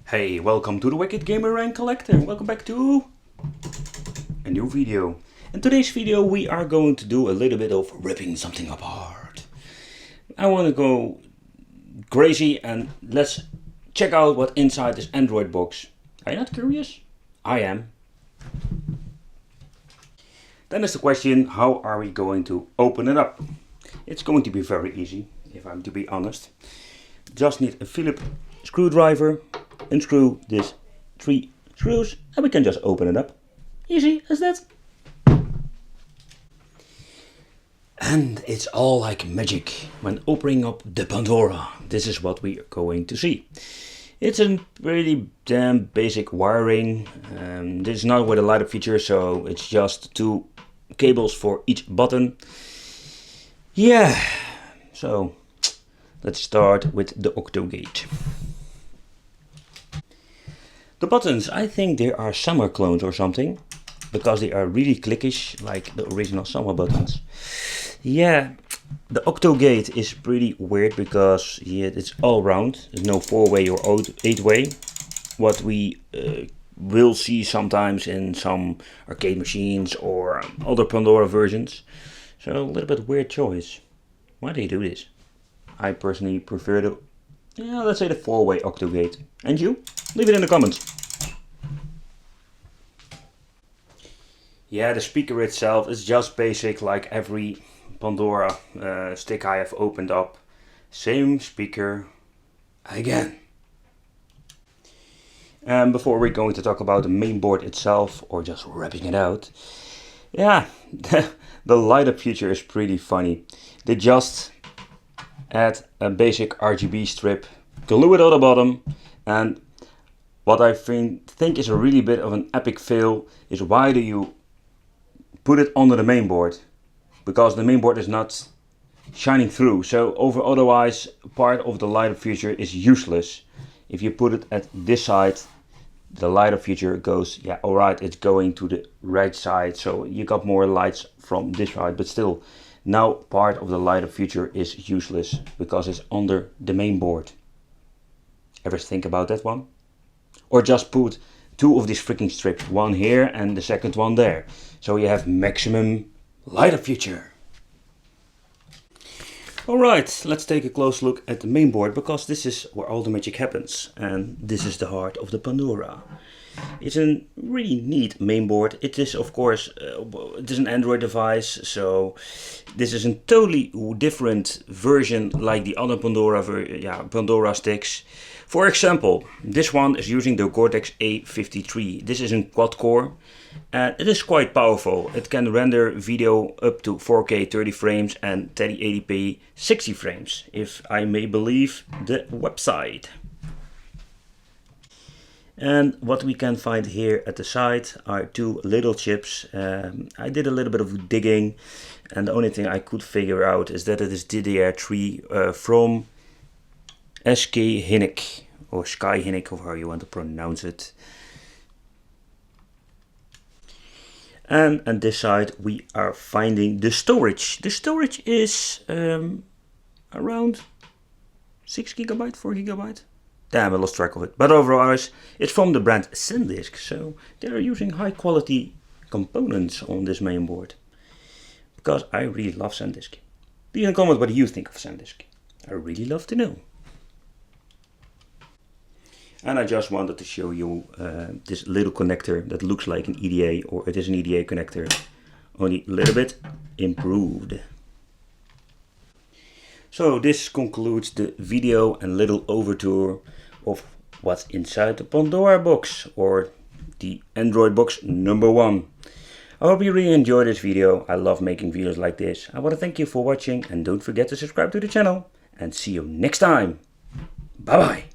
Hey, welcome to the Wicked Gamer and Collector. Welcome back to a new video. In today's video we are going to do a little bit of ripping something apart. I want to go crazy and let's check out what inside this Android box. Are you not curious? I am. Then is the question, how are we going to open it up? It's going to be very easy, if I'm to be honest. Just need a Phillips screwdriver, unscrew these 3 screws and we can just open it up. Easy as that. And it's all like magic when opening up the Pandora. This is what we are going to see. It's a pretty damn basic wiring. This is not with a light up feature, so it's just 2 cables for each button. Yeah, so let's start with the Octo Gate. The buttons, I think they are summer clones or something, because they are really clickish like the original summer buttons. Yeah, the Octo Gate is pretty weird because it's all round. There's no 4-way or 8-way. What we will see sometimes in some arcade machines or other Pandora versions. So a little bit weird choice. Why do you do this? I personally prefer the, let's say the 4-way Octo Gate. And you? Leave it in the comments. Yeah, the speaker itself is just basic like every Pandora stick I have opened up. Same speaker again. And before we're going to talk about the main board itself or just wrapping it out. Yeah, the light up feature is pretty funny. They just add a basic RGB strip, glue it on the bottom, and what I think is a really bit of an epic fail is why do you put it under the main board? Because the main board is not shining through, so otherwise part of the light up feature is useless. If you put it at this side, the light up feature goes, yeah, alright, it's going to the right side, so you got more lights from this side, but still, now part of the light up feature is useless because it's under the main board. Ever think about that one? Or just put 2 of these freaking strips, one here and the second one there, so you have maximum light up feature. Alright, let's take a close look at the main board because this is where all the magic happens and this is the heart of the Pandora. It's a really neat main board. It is of course, it is an Android device, so this is a totally different version like the other Pandora sticks. For example, this one is using the Cortex A53. This is in quad core and it is quite powerful. It can render video up to 4K 30 frames and 1080p 60 frames, if I may believe the website. And what we can find here at the side are 2 little chips. I did a little bit of digging and the only thing I could figure out is that it is DDR3 from SK Hynix or Sky Hynix, or how you want to pronounce it. And on this side we are finding the storage. The storage is around 6 GB, 4 GB. Damn, I lost track of it. But overall, it's from the brand SanDisk, so they are using high quality components on this main board. Because I really love SanDisk. Leave in a comment what you think of SanDisk. I really love to know. And I just wanted to show you this little connector that looks like an EDA, or it is an EDA connector, only a little bit improved. So this concludes the video and little overview of what's inside the Pandora box, or the Android box number 1. I hope you really enjoyed this video. I love making videos like this. I want to thank you for watching and don't forget to subscribe to the channel and see you next time. Bye bye.